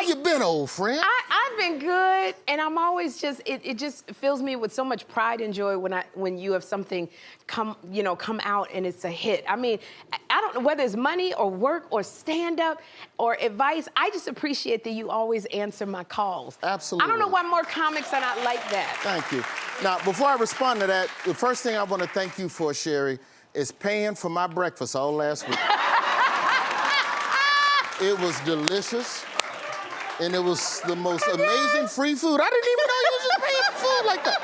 you been, old friend? I've been good, and I'm always just, it just fills me with so much pride and joy when you have something come out and it's a hit. I mean, I don't know whether it's money or work or stand-up or advice. I just appreciate that you always answer my calls. Absolutely. I don't know why more comics are not like that. Thank you. Now, before I respond to that, the first thing I want to thank you for, Sherri, is paying for my breakfast all last week. It was delicious, and it was the most amazing free food. I didn't even know you was just paying for food like that.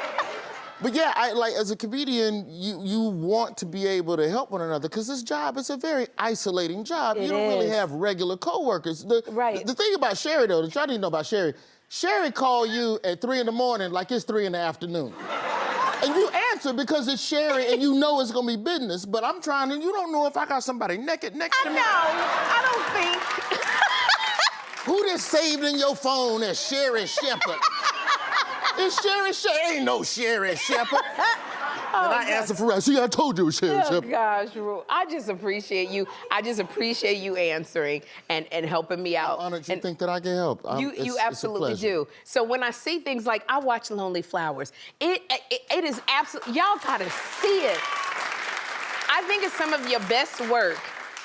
But yeah, as a comedian, you want to be able to help one another, because this job is a very isolating job. You don't really have regular coworkers. Right. The thing about Sherri, though, that y'all didn't know about Sherri, Sherri called you at 3 in the morning like it's 3 in the afternoon. And you answer because it's Sherri and you know it's gonna be business, but I'm trying to, you don't know if I got somebody naked next to me. I don't think. Who just saved in your phone as Sherri Shepherd? It's Sherri Shepherd. Ain't no Sherri Shepherd. And I answer for right. See, I told you it was Sherri Shepherd. Oh, gosh, Ru. I just appreciate you. I just appreciate you answering and helping me out. I'm honored you think that I can help. You absolutely do. So when I see things like, I watch Lonely Flowers, it is absolutely, y'all gotta see it. I think it's some of your best work.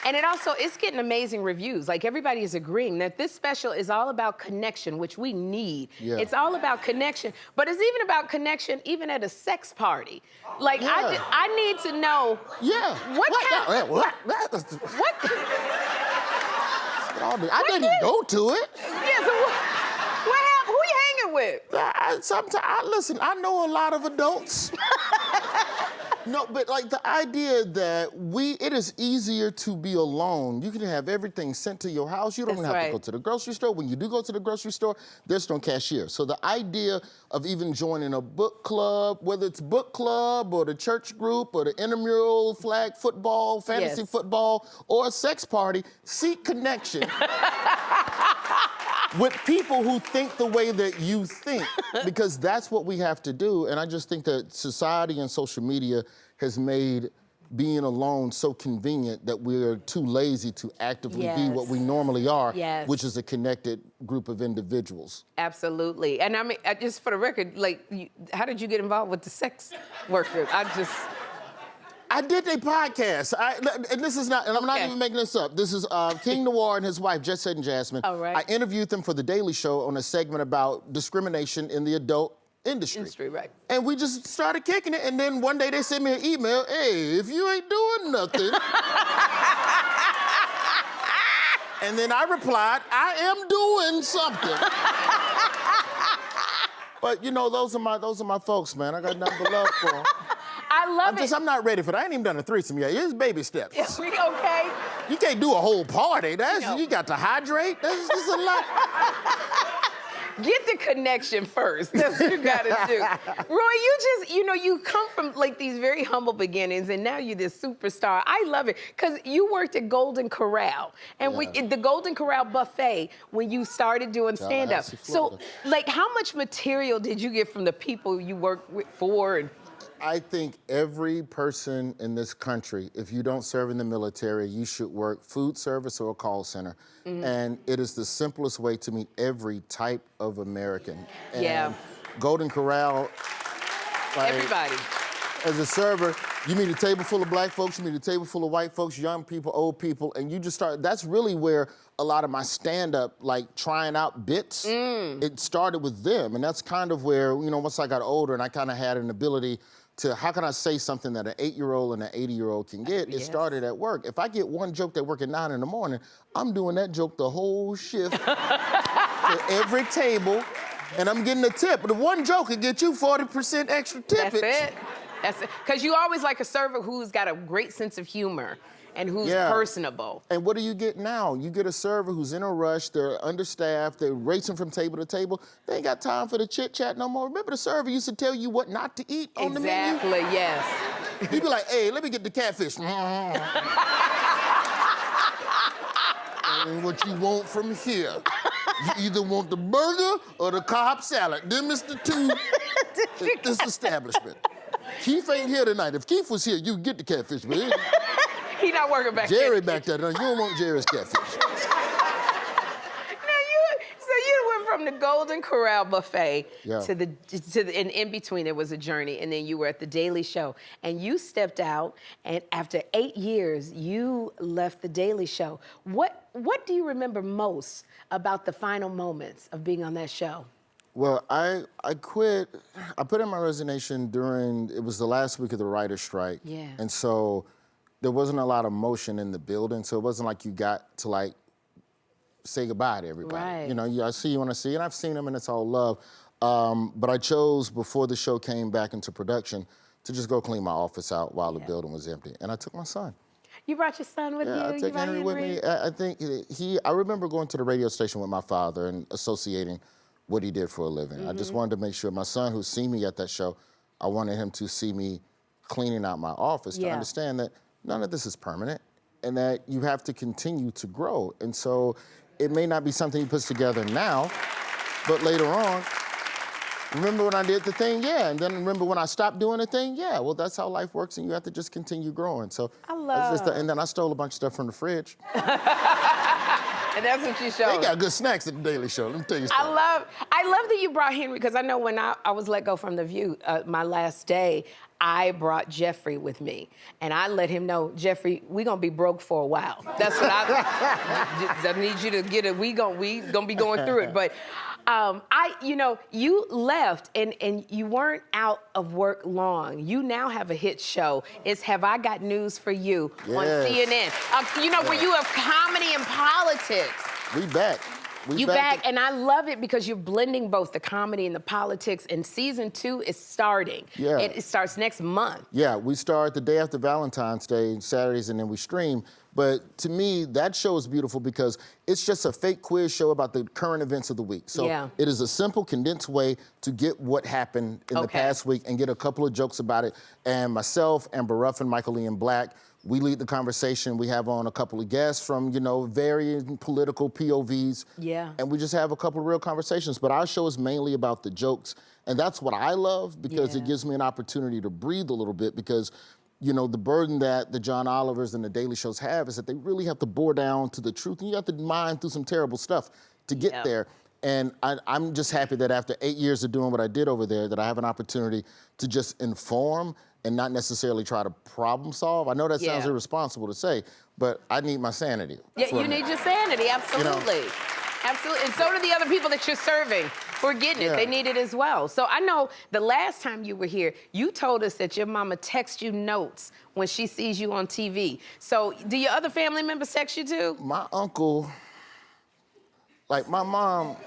And it's getting amazing reviews. Like, everybody is agreeing that this special is all about connection, which we need. Yeah. It's all about connection, but it's even about connection even at a sex party. Like, I need to know. Yeah. What? I didn't go to it. Yeah, so what happened? Who you hanging with? Listen, I know a lot of adults. No, but like the idea that it is easier to be alone. You can have everything sent to your house. You don't have to go to the grocery store. When you do go to the grocery store, there's no cashier. So the idea of even joining a book club, whether it's book club or the church group or the intramural flag football, fantasy football, or a sex party, seek connection. With people who think the way that you think, because that's what we have to do. And I just think that society and social media has made being alone so convenient that we're too lazy to actively be what we normally are, which is a connected group of individuals. Absolutely. And I mean, just for the record, like, how did you get involved with the sex worker? I did a podcast, and this is not, and I'm not even making this up. This is King Noir and his wife, Jet and Jasmine. All right. I interviewed them for The Daily Show on a segment about discrimination in the adult industry. Right. And we just started kicking it, and then one day they sent me an email, hey, if you ain't doing nothing. And then I replied, I am doing something. But you know, those are my folks, man. I got nothing but love for them. I love it. I'm not ready for that. I ain't even done a threesome yet. It's baby steps. Okay. You can't do a whole party. You got to hydrate. That's a lot. Get the connection first. That's what you gotta do. Roy, you come from like these very humble beginnings, and now you're this superstar. I love it, because you worked at Golden Corral, and the Golden Corral buffet when you started doing stand-up. So, like, how much material did you get from the people you worked for? I think every person in this country, if you don't serve in the military, you should work food service or a call center. And it is the simplest way to meet every type of American. And Golden Corral, like, everybody. As a server, you meet a table full of black folks, you meet a table full of white folks, young people, old people, and you just start, that's really where a lot of my stand-up, like trying out bits, it started with them. And that's kind of where, once I got older and I kind of had an ability to, how can I say something that an 8-year-old and an 80-year-old can get? It started at work. If I get one joke at work at 9 in the morning, I'm doing that joke the whole shift to every table, and I'm getting a tip. But the one joke could get you 40% extra tippage. That's it. Because you always like a server who's got a great sense of humor and who's personable. And what do you get now? You get a server who's in a rush, they're understaffed, they're racing from table to table. They ain't got time for the chit-chat no more. Remember the server used to tell you what not to eat on the menu? Exactly, yes. He'd be like, hey, let me get the catfish. And what you want from here? You either want the burger or the Cobb salad. Them is the two at this establishment. Keith ain't here tonight. If Keith was here, you'd get the catfish, man. He not working back Jerry back there. No, you don't want Jerry's catfish. So you from the Golden Corral buffet Yeah. to the and in between there was a journey, and then you were at the Daily Show, and you stepped out, and after 8 years, you left the Daily Show. What do you remember most about the final moments of being on that show? Well, I quit. I put in my resignation it was the last week of the writer's strike. Yeah. And so there wasn't a lot of motion in the building, so it wasn't like you got to like say goodbye to everybody. Right. You know, I see you when I see you, and I've seen them, and it's all love. But I chose, before the show came back into production, to just go clean my office out while the building was empty. And I took my son. You brought your son with you? Yeah, I You take brought Henry with me. I think I remember going to the radio station with my father and associating what he did for a living. I just wanted to make sure my son, who's seen me at that show, I wanted him to see me cleaning out my office to understand that none of this is permanent and that you have to continue to grow. And so it may not be something he puts together now, but later on, remember when I did the thing? Yeah. And then remember when I stopped doing the thing? Yeah. Well, that's how life works, and you have to just continue growing. So I love. and then I stole a bunch of stuff from the fridge. And that's what you showed. They got good snacks at the Daily Show. Let me tell you something. I love that you brought Henry, because I know when I was let go from The View, my last day, I brought Jeffrey with me. And I let him know, Jeffrey, we gonna be broke for a while. That's what I need you to get it. We gonna be going through it. But you left and you weren't out of work long. You now have a hit show. It's Have I Got News for You on CNN. Where you have comedy and politics. We back. You back, and I love it because you're blending both the comedy and the politics, and season 2 is starting. Yeah. It starts next month. Yeah, we start the day after Valentine's Day, Saturdays, and then we stream. But to me, that show is beautiful because it's just a fake quiz show about the current events of the week. So it is a simple, condensed way to get what happened in the past week and get a couple of jokes about it. And myself, Amber Ruffin, Michael Ian Black, we lead the conversation. We have on a couple of guests from, varying political POVs. Yeah. And we just have a couple of real conversations. But our show is mainly about the jokes. And that's what I love because it gives me an opportunity to breathe a little bit because, the burden that the John Olivers and the Daily Shows have is that they really have to bore down to the truth. And you have to mine through some terrible stuff to get there. And I'm just happy that after 8 years of doing what I did over there, that I have an opportunity to just inform and not necessarily try to problem solve. I know that sounds irresponsible to say, but I need my sanity. Yeah, you need your sanity, absolutely. Absolutely, and so do the other people that you're serving who are getting it. They need it as well. So I know the last time you were here, you told us that your mama texts you notes when she sees you on TV. So do your other family members text you too? My uncle, like my mom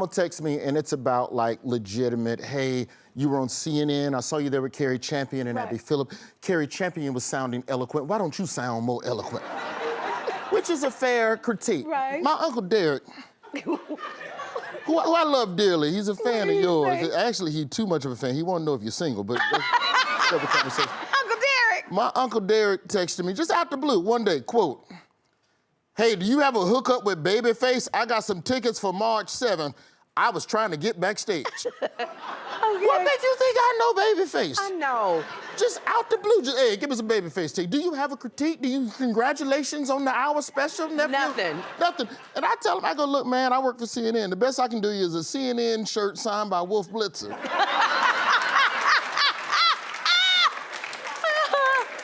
will text me and it's about like legitimate, hey, you were on CNN, I saw you there with Carrie Champion and Abby Phillip. Carrie Champion was sounding eloquent. Why don't you sound more eloquent? Which is a fair critique. Right. My Uncle Derek, who I love dearly, he's a fan of yours. Actually, he's too much of a fan. He won't know if you're single, but that's a conversation. Uncle Derek! My Uncle Derek texted me just out the blue one day, quote, hey, do you have a hookup with Babyface? I got some tickets for March 7th. I was trying to get backstage. What makes you think I know Babyface? I know. Just out the blue, hey, give us a Babyface take. Do you have a critique? Congratulations on the hour special? Nothing. Nothing. And I tell him, I go, look, man, I work for CNN. The best I can do is a CNN shirt signed by Wolf Blitzer.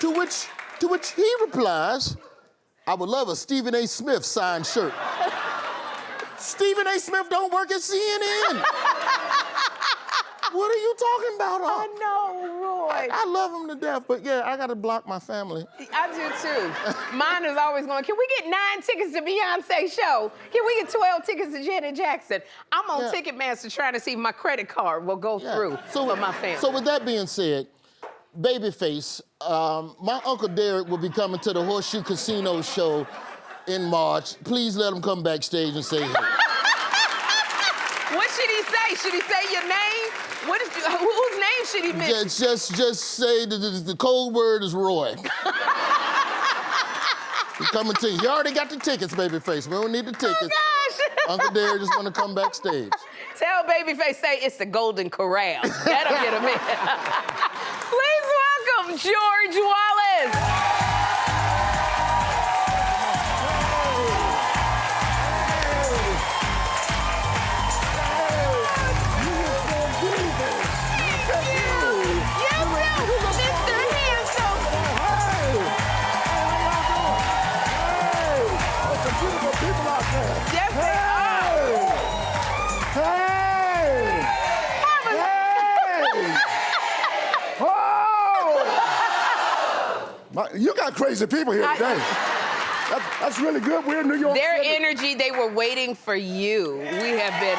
To which he replies, I would love a Stephen A. Smith signed shirt. Stephen A. Smith don't work at CNN. What are you talking about? I know, Roy. I love him to death, but yeah, I gotta block my family. I do too. Mine is always going, can we get 9 tickets to Beyonce's show? Can we get 12 tickets to Janet Jackson? I'm on Ticketmaster trying to see if my credit card will go through for my family. So with that being said, Babyface, my Uncle Derek will be coming to the Horseshoe Casino show in March. Please let him come backstage and say hey. What should he say? Should he say your name? Whose name should he mention? Just say the code word is Roy. He's coming to you. You already got the tickets, Babyface. We don't need the tickets. Oh, gosh. Uncle Derek just want to come backstage. Tell Babyface, say it's the Golden Corral. That'll get him in. Please welcome George Wallace. You got crazy people here today. That's really good. We're in New York Their City. energy, they were waiting for you. We have been...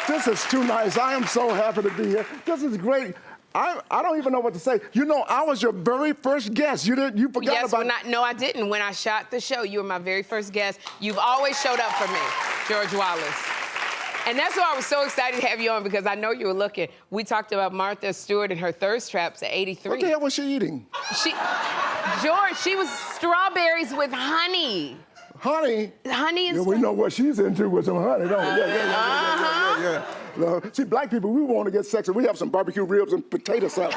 This is too nice. I am so happy to be here. This is great. I don't even know what to say. You know, I was your very first guest. You forgot Yes, about... no, I didn't. When I shot the show, you were my very first guest. You've always showed up for me, George Wallace. And that's why I was so excited to have you on, because I know you were looking. We talked about Martha Stewart and her thirst traps at 83. What the hell was she eating? George, she was strawberries with honey. Honey? Honey and yeah, we know what she's into with some honey, don't we? Yeah. See, black people, we want to get sexy. We have some barbecue ribs and potato salad.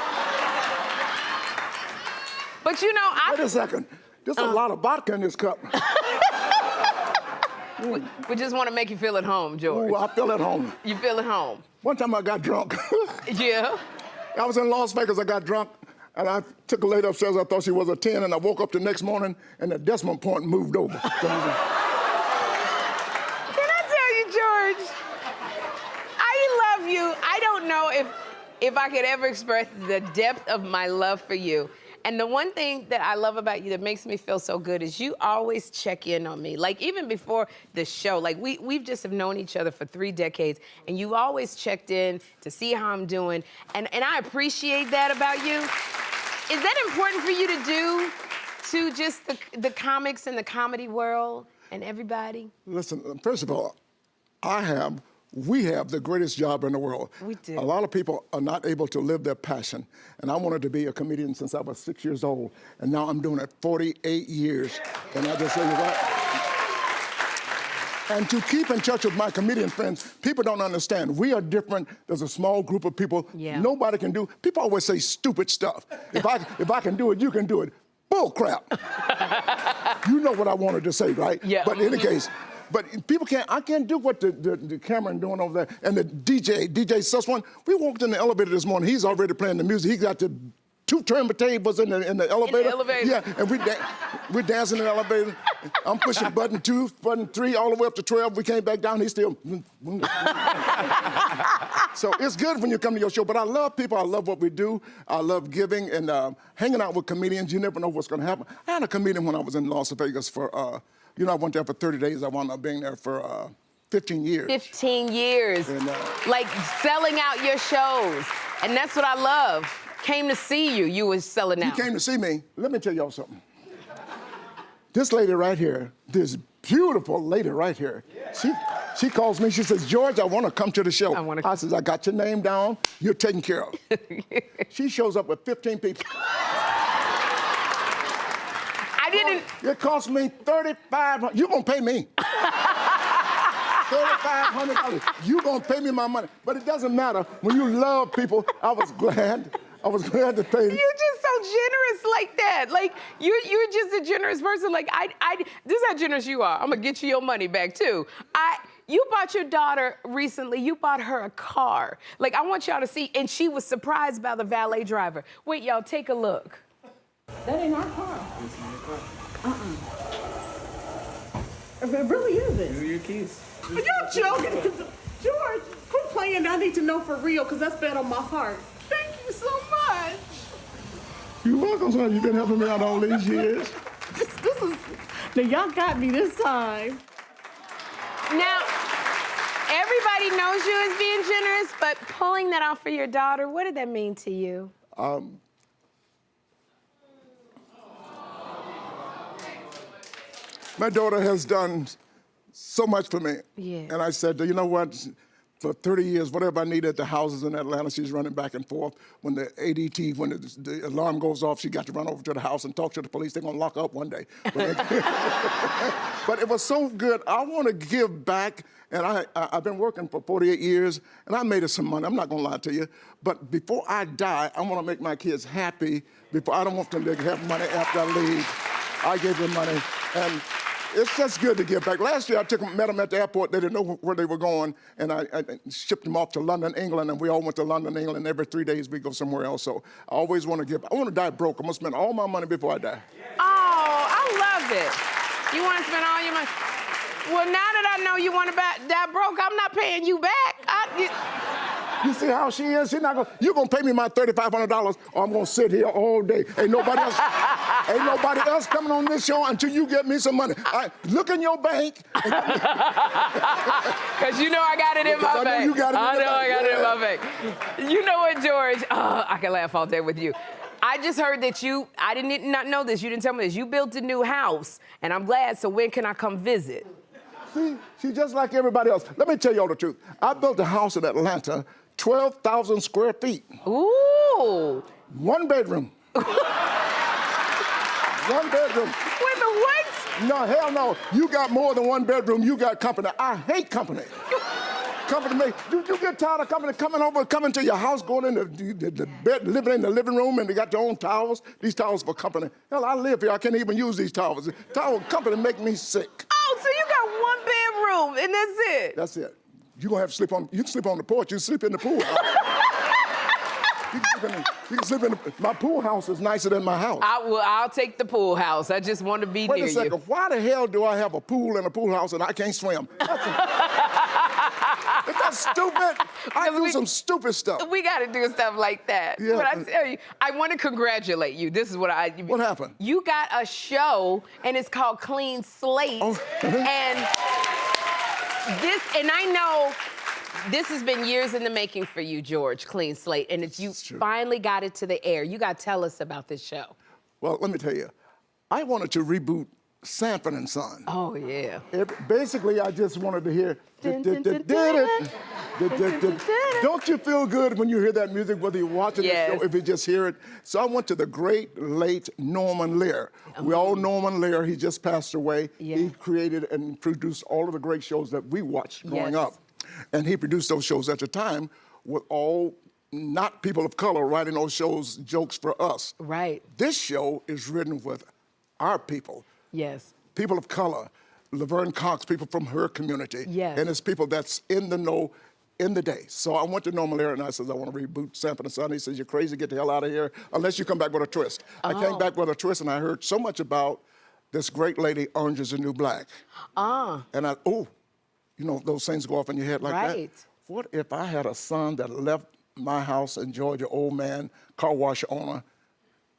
But you know, Wait a second. There's a lot of vodka in this cup. We just want to make you feel at home, George. Ooh, I feel at home. You feel at home? One time I got drunk. Yeah? I was in Las Vegas, I got drunk, and I took a lady upstairs, I thought she was a 10, and I woke up the next morning, and the decimal point moved over. Can I tell you, George, I love you. I don't know if I could ever express the depth of my love for you. And the one thing that I love about you that makes me feel so good is you always check in on me. Like, even before the show, like, we've just have known each other for 3 decades, and you always checked in to see how I'm doing, and I appreciate that about you. Is that important for you to do to just the comics and the comedy world and everybody? Listen, first of all, we have the greatest job in the world. We do. A lot of people are not able to live their passion. And I wanted to be a comedian since I was 6 years old. And now I'm doing it 48 years. And I just say, what? And to keep in touch with my comedian friends, people don't understand. We are different. There's a small group of people. Yeah. Nobody can do. People always say stupid stuff. If I can do it, you can do it. Bull crap. You know what I wanted to say, right? Yeah. But in any case, but people I can't do what the Cameron doing over there. And the DJ Sussman, we walked in the elevator this morning. He's already playing the music. He got the 2 turntables in the elevator. In the elevator. Yeah, and we're dancing in the elevator. I'm pushing button 2, button 3, all the way up to 12. We came back down, he's still... So it's good when you come to your show, but I love people, I love what we do, I love giving, and hanging out with comedians, you never know what's gonna happen. I had a comedian when I was in Las Vegas for, I went there for 30 days, I wound up being there for 15 years. 15 years, And, like selling out your shows, and that's what I love. Came to see you, you was selling out. You came to see me. Let me tell y'all something. This lady right here, this beautiful lady right here, she calls me, she says, George, I want to come to the show. I says, I got your name down, you're taken care of. She shows up with 15 people. I didn't... It cost me $3,500. You gonna pay me. $3,500. You gonna pay me my money. But it doesn't matter. When you love people, I was glad to pay. You're just so generous like that. Like, you're just a generous person. Like, this is how generous you are. I'm gonna get you your money back, too. You bought your daughter recently, you bought her a car. Like, I want y'all to see, and she was surprised by the valet driver. Wait, y'all, take a look. That ain't our car. It's not your car. It really isn't. These are your keys. Are y'all joking? George, quit playing. I need to know for real, because that's been on my heart. Thank you so much. You're welcome, son. You've been helping me out all these years. This is... Now, y'all got me this time. Now, everybody knows you as being generous, but pulling that off for your daughter, what did that mean to you? My daughter has done so much for me. Yeah. And I said, you know what? For 30 years, whatever I need at the houses in Atlanta, she's running back and forth. When the ADT, when the alarm goes off, she got to run over to the house and talk to the police. They're gonna lock her up one day. But it was so good. I want to give back, and I've been working for 48 years, and I made us some money. I'm not gonna lie to you. But before I die, I want to make my kids happy. I don't want them to have money after I leave. I gave them money, and it's just good to give back. Last year, I met them at the airport. They didn't know where they were going, and I shipped them off to London, England, and we all went to London, England. Every 3 days, we go somewhere else. So I always want to give. I want to die broke. I'm going to spend all my money before I die. Oh, I love it. You want to spend all your money? Well, now that I know you want to die broke, I'm not paying you back. You see how she is? She's not gonna. You're gonna pay me my $3,500, or I'm gonna sit here all day. Ain't nobody else coming on this show until you get me some money. Look in your bank. Because you know I got it in my bank. I know you got it in I your know I bank. got it in my bank. You know what, George? I can laugh all day with you. I just heard that I did not know this, you didn't tell me this. You built a new house, and I'm glad, so when can I come visit? See, she's just like everybody else. Let me tell you all the truth. I built a house in Atlanta, 12,000 square feet. Ooh. 1 bedroom. 1 bedroom. Wait a minute, what? No, hell no. You got more than 1 bedroom. You got company. I hate company. Company, you get tired of company coming to your house, going in the bed, living in the living room, and they got their own towels. These towels for company. Hell, I live here. I can't even use these towels. Towel company make me sick. Oh, so you got 1 bedroom, and that's it? That's it. You gonna have to sleep on. You can sleep on the porch. You can sleep in the pool. You can sleep in my pool house is nicer than my house. I'll take the pool house. I just want to be Wait near a second. you. Why the hell do I have a pool and a pool house and I can't swim? Is that stupid? I do some stupid stuff. We got to do stuff like that. Yeah. But I tell you, I want to congratulate you. This is what What happened? You got a show, and it's called Clean Slate. Oh. And I know this has been years in the making for you, George, Clean Slate, and you finally got it to the air. You got to tell us about this show. Well, let me tell you, I wanted to reboot Sanford and Son. Oh, yeah. Basically, I just wanted to hear. Don't you feel good when you hear that music, whether you're watching the show, if you just hear it? So I went to the great late Norman Lear. We all know Norman Lear. He just passed away. Yeah. He created and produced all of the great shows that we watched growing up. And he produced those shows at the time with all not people of color writing those shows, jokes for us. Right. This show is written with our people. Yes. People of color, Laverne Cox, people from her community. Yes. And it's people that's in the know in the day. So I went to Norman Lear and I said, I want to reboot Sanford and Son. He says, you're crazy, get the hell out of here, unless you come back with a twist. I came back with a twist and I heard so much about this great lady, Orange is the New Black. And you know, those things go off in your head like that. What if I had a son that left my house in Georgia, old man, car wash owner,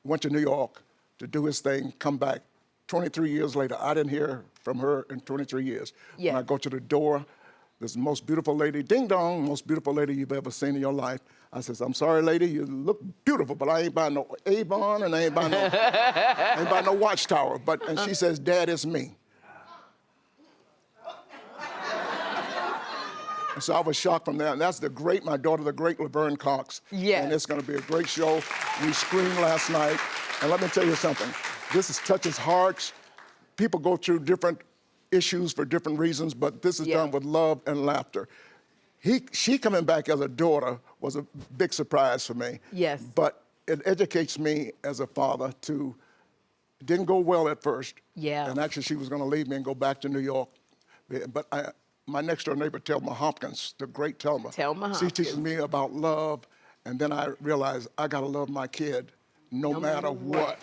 went to New York to do his thing, come back 23 years later. I didn't hear from her in 23 years. When I go to the door, this most beautiful lady, ding dong, most beautiful lady you've ever seen in your life. I says, I'm sorry, lady, you look beautiful, but I ain't buying no Avon and I ain't buying no Watchtower. And she says, Dad, it's me. And so I was shocked from that. And that's my daughter, the great Laverne Cox. Yes. And it's gonna be a great show. We screened last night. And let me tell you something. This touches hearts. People go through different issues for different reasons, but this is done with love and laughter. She coming back as a daughter was a big surprise for me. Yes. But it educates me as a father to, it didn't go well at first. Yeah. And actually she was gonna leave me and go back to New York. But my next door neighbor, Thelma Hopkins, the great Thelma. Thelma She Hopkins. teaches me about love, and then I realized I gotta love my kid no matter what.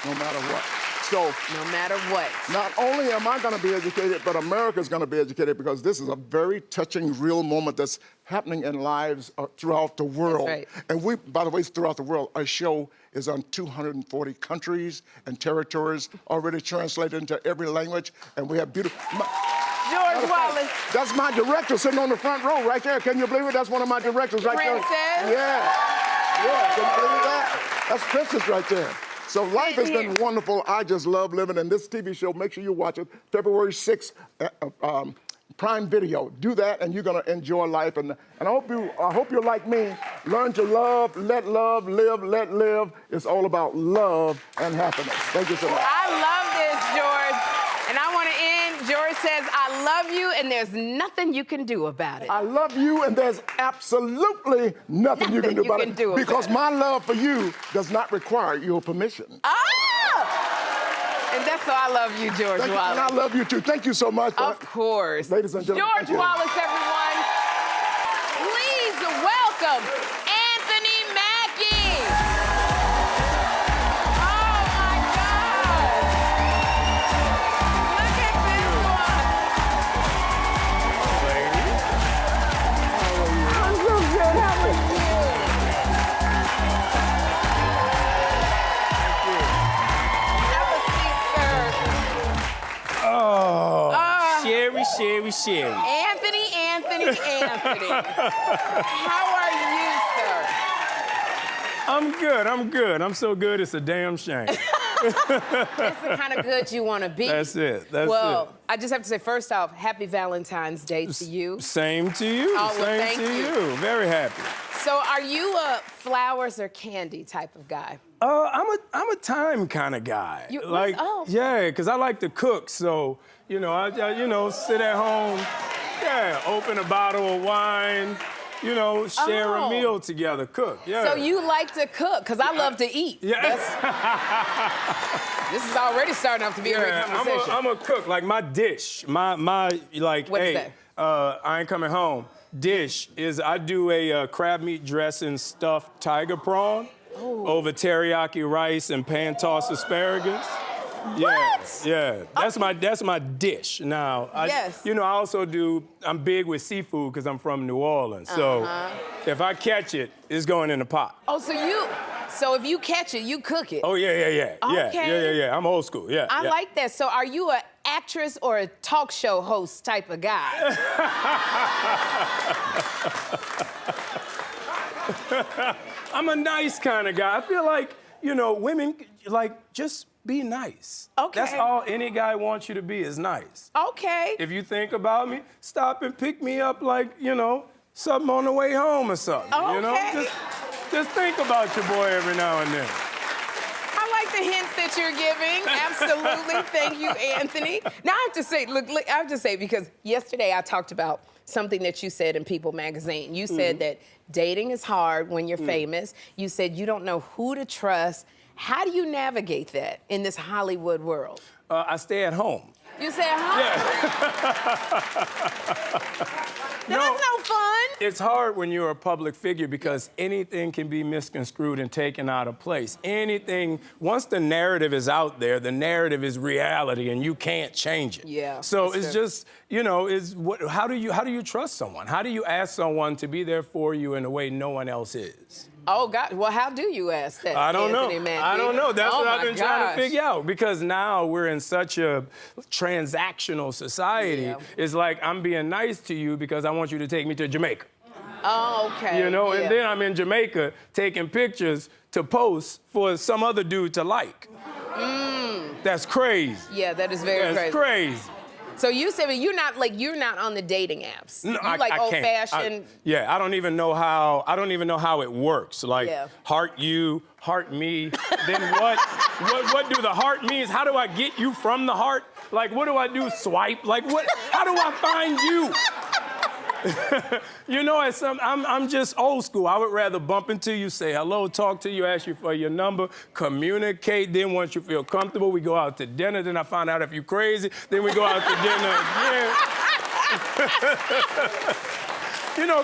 No matter what. So, no matter what. Not only am I gonna be educated, but America's gonna be educated because this is a very touching, real moment that's happening in lives throughout the world. That's right. And we, by the way, throughout the world, our show is on 240 countries and territories, already translated into every language, and we have beautiful. George Wallace. That's my director sitting on the front row right there. Can you believe it? That's one of my directors right there. Princess? Yeah. Yeah, can you believe that? That's Princess right there. So life has been wonderful. I just love living. And this TV show, make sure you watch it. February 6th, Prime Video. Do that, and you're gonna enjoy life. And I hope you're like me. Learn to love, live, let live. It's all about love and happiness. Thank you so much. I love this, George. And I want to end. George says, I love you, and there's nothing you can do about it. I love you, and there's absolutely nothing you can do about it. Because my love for you does not require your permission. And that's why I love you, George Wallace. And I love you, too. Thank you so much. Of course. Ladies and gentlemen. George Wallace, everyone. Please welcome Anthony Mackie. Oh, my God. Look at this one. I'm so good. How Sherri. Anthony. How are you, sir? I'm good. I'm so good, it's a damn shame. That's the kind of good you want to be. That's it. Well, I just have to say, first off, happy Valentine's Day to you. Same to you. Oh, well, Same thank to you. you. Very happy. So are you a flowers or candy type of guy? I'm a time kind of guy. Yeah, because I like to cook. So, I sit at home, open a bottle of wine, share a meal together, cook. Yeah. So you like to cook, because I love to eat. Yeah. This is already starting off to be a great conversation. I'm a cook. Like my dish, my like, What is hey, that? I ain't coming home. Dish is I do a crab meat dressing stuffed tiger prawn over teriyaki rice and pan tossed asparagus. What? Yeah. That's my dish. Now, I also I'm big with seafood because I'm from New Orleans. So if I catch it, it's going in the pot. Oh, so if you catch it, you cook it. Oh, yeah. Okay. Yeah. I'm old school, yeah. I like that. So are you an actress or a talk show host type of guy? I'm a nice kind of guy. I feel like, women, just be nice. Okay. That's all any guy wants you to be is nice. Okay. If you think about me, stop and pick me up like, something on the way home or something. Okay. Just think about your boy every now and then. I like the hints that you're giving. Absolutely. Thank you, Anthony. Now I have to say, look, I have to say, because yesterday I talked about something that you said in People magazine. You said that dating is hard when you're famous. You said you don't know who to trust. How do you navigate that in this Hollywood world? I stay at home. You say at home? Yeah. That's no fun. It's hard when you're a public figure because anything can be misconstrued and taken out of place. Anything, once the narrative is out there, the narrative is reality and you can't change it. Yeah. So it's just, how do you trust someone? How do you ask someone to be there for you in a way no one else is? Oh, God. Well, how do you ask that, I don't Anthony know. Mackie? I don't know. That's what I've been trying to figure out. Because now we're in such a transactional society. Yeah. It's like I'm being nice to you because I want you to take me to Jamaica. Oh, okay. And then I'm in Jamaica taking pictures to post for some other dude to like. That's crazy. Yeah, that is very That's crazy. So you said you're not on the dating apps. No, you I old-fashioned. I don't even know how it works. Like heart you, heart me. Then what? What do the heart means? How do I get you from the heart? Like what do I do? Swipe? Like what? How do I find you? I'm just old school. I would rather bump into you, say hello, talk to you, ask you for your number, communicate. Then once you feel comfortable, we go out to dinner. Then I find out if you're crazy. Then we go out to dinner again.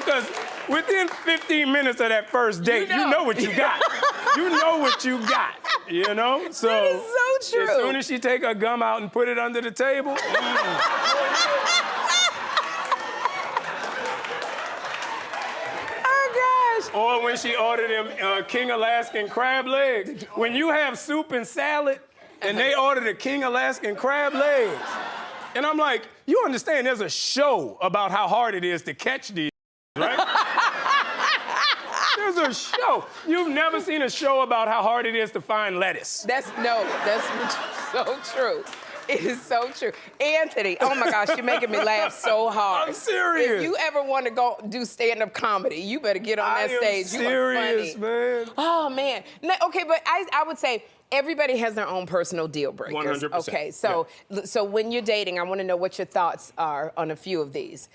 Because within 15 minutes of that first date, you know what you got. You know what you got, So that is so true. As soon as she take her gum out and put it under the table, or when she ordered them King Alaskan crab legs. When you have soup and salad, and they order the King Alaskan crab legs. And I'm like, you understand there's a show about how hard it is to catch these, right? There's a show. You've never seen a show about how hard it is to find lettuce. That's so true. It is so true. Anthony, oh my gosh, you're making me laugh so hard. I'm serious. If you ever want to go do stand-up comedy, you better get on that stage. Serious, you are funny. man. Oh, man. No, okay, but I would say everybody has their own personal deal breakers. 100%. Okay, so when you're dating, I want to know what your thoughts are on a few of these.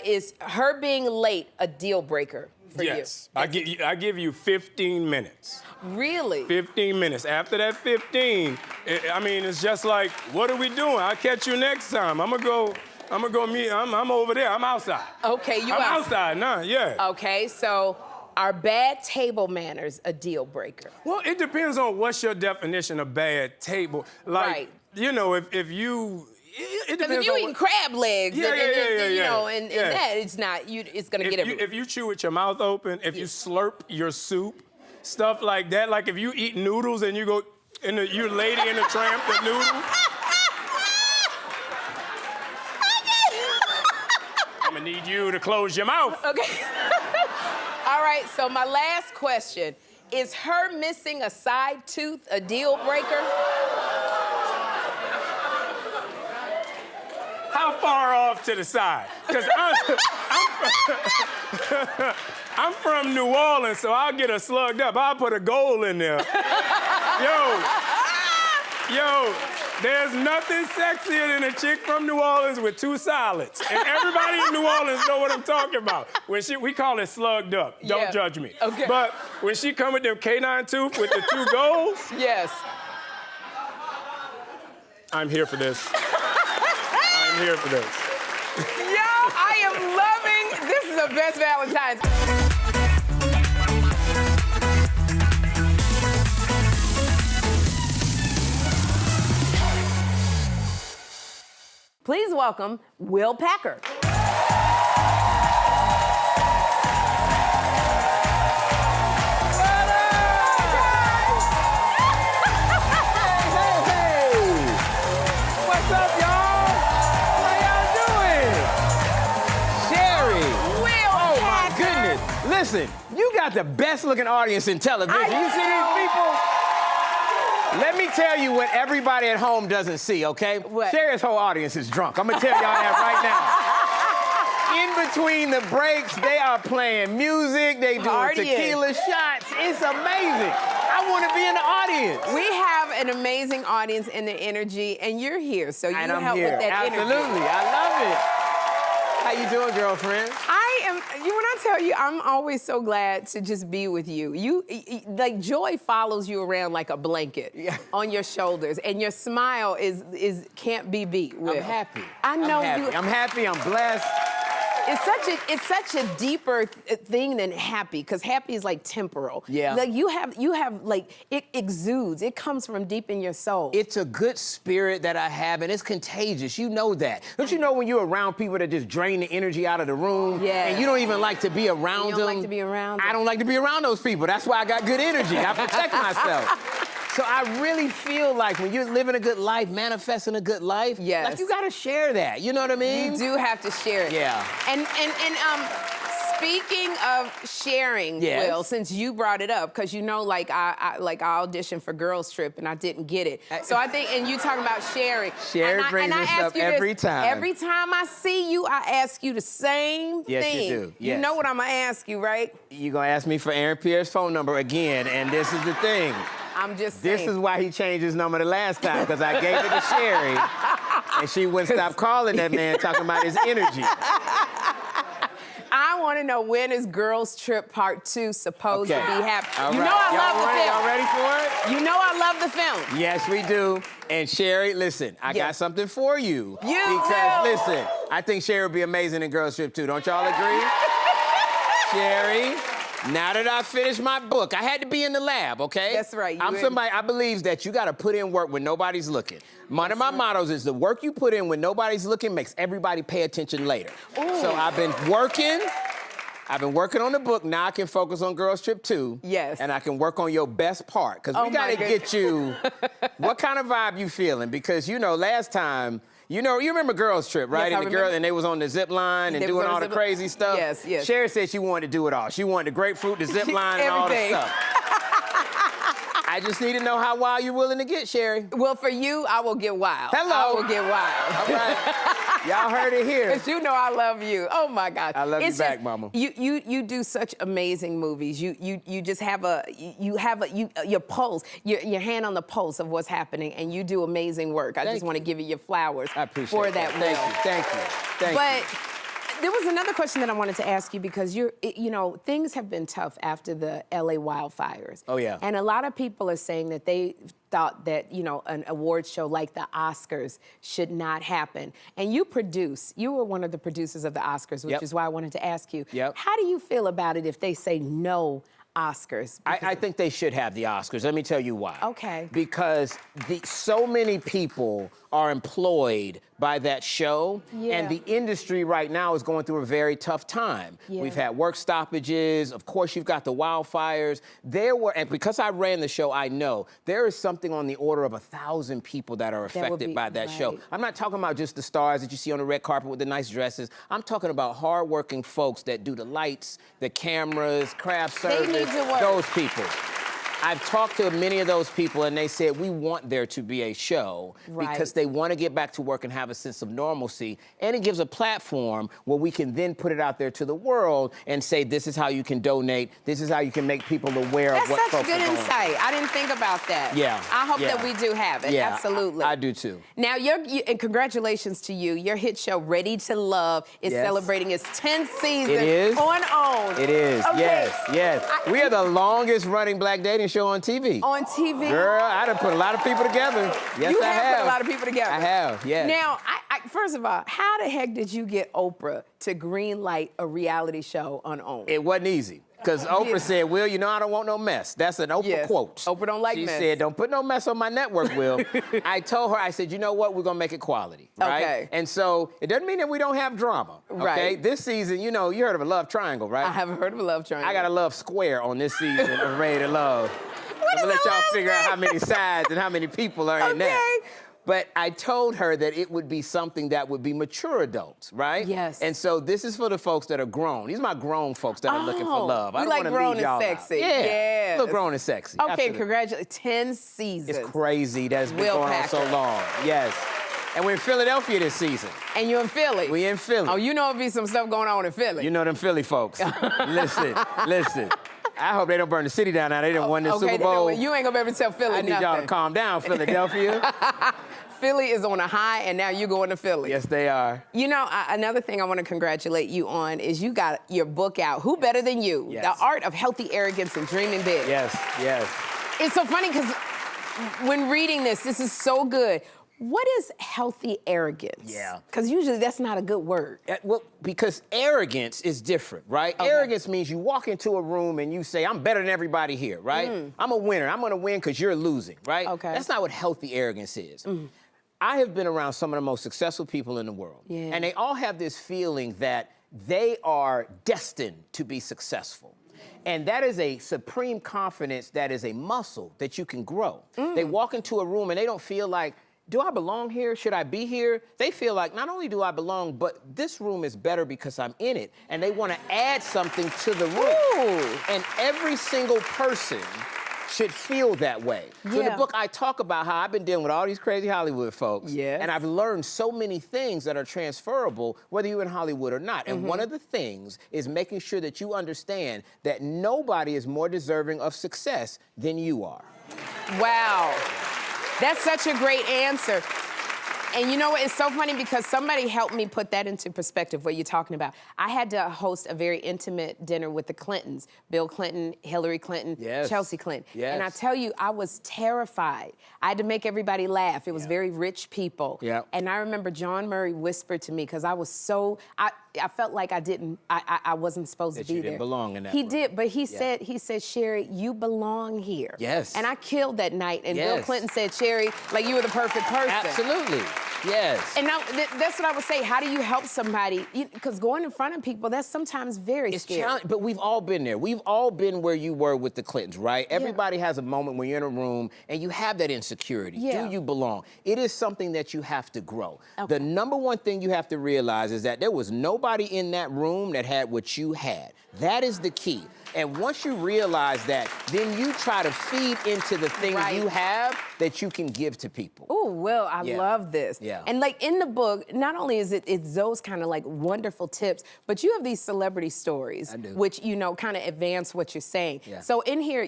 Is her being late a deal breaker for you? Yes. I give you 15 minutes. Really? 15 minutes. After that 15, it's just like, what are we doing? I'll catch you next time. I'm gonna go meet. I'm over there. I'm outside. Okay, I'm outside now. Yeah. Okay, so are bad table manners a deal breaker? Well, it depends on what's your definition of bad table. Like, if you. It Because if you eating crab legs, and that, it's not. It's gonna get everywhere. If you chew with your mouth open, if you slurp your soup, stuff like that. Like if you eat noodles and you go, you Lady in the Tramp, the noodle. need you to close your mouth. Okay. All right, so my last question. Is her missing a side tooth a deal breaker? How far off to the side? Because I'm from New Orleans, so I'll get her slugged up. I'll put a goal in there. Yo, there's nothing sexier than a chick from New Orleans with two solids. And everybody in New Orleans know what I'm talking about. We call it slugged up. Don't judge me. Okay. But when she come with them canine tooth with the two goals, Yes. I'm here for this. I'm here for this. Yo, I am loving, this is the best Valentine's. Please welcome Will Packer. What's up, y'all? How y'all doing? Sherri. Will Oh, my Packer. goodness. Listen, you got the best looking audience in television. I You see do. these people? Let me tell you what everybody at home doesn't see, okay? What? Sherri's whole audience is drunk. I'm gonna tell y'all that right now. In between the breaks, they are playing music, they doing Partying. tequila shots. It's amazing. I want to be in the audience. We have an amazing audience and the energy, and you're here, so you And I'm help here. with that Absolutely. energy. I love it. How you doing, girlfriend? When I tell you, I'm always so glad to just be with you. Like joy follows you around like a blanket on your shoulders, and your smile can't be beat. Will. I'm happy. I know I'm happy. I'm blessed. It's such a deeper thing than happy, because happy is like temporal. Yeah. Like you have like it exudes. It comes from deep in your soul. It's a good spirit that I have, and it's contagious. You know that. Don't you know when you're around people that just drain the energy out of the room? Yes. And you don't even like to be around them? You don't like to be around them. I don't like to be around those people. That's why I got good energy. I protect myself. So I really feel like when you're living a good life, manifesting a good life, Yes. like you gotta share that. You know what I mean? You do have to share it. Yeah. And speaking of sharing, Yes. Will, since you brought it up, because you know, like I auditioned for Girls Trip and I didn't get it. So I think, and you talking about sharing. Sherri brings I this ask up you every time. Every time I see you, I ask you the same Yes, you thing. do. You Yes. know what I'm gonna ask you, right? You're gonna ask me for Aaron Pierre's phone number again, and this is the thing. I'm just saying. This is why he changed his number the last time, because I gave it to Sherri, and she wouldn't stop calling that man, talking about his energy. I want to know, when is Girls Trip Part 2 supposed to be happening? All You right. know I love Y'all the ready? film. Y'all ready for it? You know I love the film. Yes, we do. And Sherri, listen, I got Yes. something for you. You Because, do. listen, I think Sherri would be amazing in Girls Trip 2. Don't y'all agree? Sherri, now that I finished my book, I had to be in the lab, okay? That's right, you I'm in. somebody, I believe that you got to put in work when nobody's looking. One of my mottos is the work you put in when nobody's looking makes everybody pay attention later. So I've been working on the book. Now I can focus on Girls Trip 2. Yes. And I can work on your best part. Because Oh, we my got to goodness. get you, what kind of vibe you feeling? Because, you know, last time, you remember Girls Trip, right? Yes, I And the girl, remember. and they was on the zip line and They was doing on the all the zip line. crazy stuff. Yes, yes. Sherri said she wanted to do it all. She wanted the grapefruit, the zip line, and all the Everything. stuff. I just need to know how wild you're willing to get, Sherri. Well, for you, I will get wild. Hello. I will get wild. All right. Y'all heard it here. Because you know I love you. Oh my God. I love you It's back, just- mama. You do such amazing movies. You just have your pulse, your hand on the pulse of what's happening, and you do amazing work. I just want to give you your flowers I appreciate for that. that. Will. Thank you. Thank you. But there was another question that I wanted to ask you, because things have been tough after the LA wildfires. Oh, yeah. And a lot of people are saying that they thought that, an award show like the Oscars should not happen. And you were one of the producers of the Oscars, which Yep. is why I wanted to ask you, Yep. how do you feel about it if they say no Oscars? I think they should have the Oscars. Let me tell you why. Okay. Because so many people are employed by that show, Yeah. and the industry right now is going through a very tough time. Yeah. We've had work stoppages. Of course, you've got the wildfires. And because I ran the show, I know there is something on the order of 1,000 people that are affected by that show. right. I'm not talking about just the stars that you see on the red carpet with the nice dresses. I'm talking about hardworking folks that do the lights, the cameras, craft They service. need to work. Those people. I've talked to many of those people, and they said, we want there to be a show because they want to get back to work and have a sense of normalcy. And it gives a platform where we can then put it out there to the world and say, this is how you can donate. This is how you can make people aware of what That's folks such are good going insight. I didn't think about that. Yeah. I hope Yeah. that we do have it. Yeah, Absolutely. I do too. Now, and congratulations to you. Your hit show, Ready to Love, is Yes. celebrating its 10th season It is. on OWN. It is, Okay. yes. We are the longest running black dating show on TV. On TV. Girl, I done put a lot of people together. Yes, You I have put a lot of people together. I have, yes. Now, first of all, how the heck did you get Oprah to green light a reality show on OWN? It wasn't easy. Because Oprah said, Will, you know I don't want no mess. That's an Oprah Yes. quote. Oprah don't like mess. She said, don't put no mess on my network, Will. I told her, I said, you know what? We're going to make it quality, right? Okay. And so it doesn't mean that we don't have drama, okay? Right. This season, you know, you heard of a love triangle, right? I haven't heard of a love triangle. I got a love square on this season of Ready to Love. I'm going to let y'all figure out how many sides and how many people are in that. But I told her that it would be something that would be mature adults, right? Yes. And so this is for the folks that are grown. These are my grown folks that are looking for love. I You don't like wanna grown leave and y'all out. sexy. Yeah. Yes. Look grown and sexy. Okay, Absolutely. congratulations. 10 seasons. It's crazy that it's been Will going on so Packer. long. Yes. And we're in Philadelphia this season. And you're in Philly. We in Philly. Oh, you know there'll be some stuff going on in Philly. You know them Philly folks. Listen. I hope they don't burn the city down now. They done won this Super Bowl. You ain't gonna be able to tell Philly I need nothing. y'all to calm down, Philadelphia. Philly is on a high, and now you going to Philly. Yes, they are. You know, another thing I want to congratulate you on is you got your book out, Who Better Than You? Yes. The Art of Healthy Arrogance and Dreaming Big. Yes. It's so funny because when reading this is so good. What is healthy arrogance? Yeah. Because usually that's not a good word. Well, because arrogance is different, right? Okay. Arrogance means you walk into a room and you say, I'm better than everybody here, right? I'm a winner. I'm going to win because you're losing, right? Okay. That's not what healthy arrogance is. I have been around some of the most successful people in the world. Yeah. And they all have this feeling that they are destined to be successful. And that is a supreme confidence that is a muscle that you can grow. They walk into a room and they don't feel like, do I belong here? Should I be here? They feel like not only do I belong, but this room is better because I'm in it. And they want to add something to the room. Ooh. And every single person should feel that way. So in the Yeah. book, I talk about how I've been dealing with all these crazy Hollywood folks. Yes. And I've learned so many things that are transferable, whether you're in Hollywood or not. And one of the things is making sure that you understand that nobody is more deserving of success than you are. Wow. That's such a great answer. And you know what? It's so funny because somebody helped me put that into perspective, what you're talking about. I had to host a very intimate dinner with the Clintons, Bill Clinton, Hillary Clinton, Yes. Chelsea Clinton. Yes. And I tell you, I was terrified. I had to make everybody laugh. It was very rich people. Yeah. And I remember John Murray whispered to me because I was so, I felt like I wasn't supposed That to be you there. didn't belong in that He room. did, but he said, Sherri, you belong here. Yes. And I killed that night. And Bill Yes. Clinton said, Sherri, like you were the perfect person. Absolutely. Yes. And now that's what I would say. How do you help somebody? Because going in front of people, that's sometimes very It's scary. challenging, but we've all been there. We've all been where you were with the Clintons, right? Everybody has a moment when you're in a room and you have that insecurity. Yeah. Do you belong? It is something that you have to grow. Okay. The number one thing you have to realize is that there was nobody in that room that had what you had. That is the key. And once you realize that, then you try to feed into the things Right. you have that you can give to people. Oh, Will, I Yeah. love this. Yeah. And like in the book, not only is it's those kind of like wonderful tips, but you have these celebrity stories, I do. which, you know, kind of advance what you're saying. Yeah. So in here,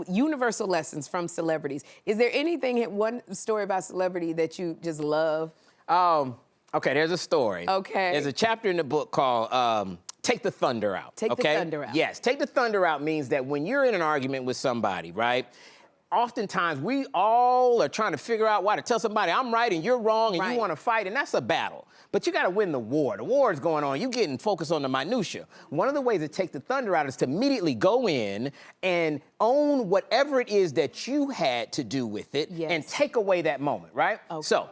universal lessons from celebrities. Is there anything, one story about celebrity that you just love? Okay, there's a story. Okay. There's a chapter in the book called Take the Thunder Out. Take the okay? thunder out. Yes, take the thunder out means that when you're in an argument with somebody, right? oftentimes we all are trying to figure out why to tell somebody I'm right and you're wrong and Right. you want to fight, and that's a battle. But you got to win the war. The war is going on. You getting focused on the minutia. One of the ways to take the thunder out is to immediately go in and own whatever it is that you had to do with it Yes. and take away that moment, right? Okay. So,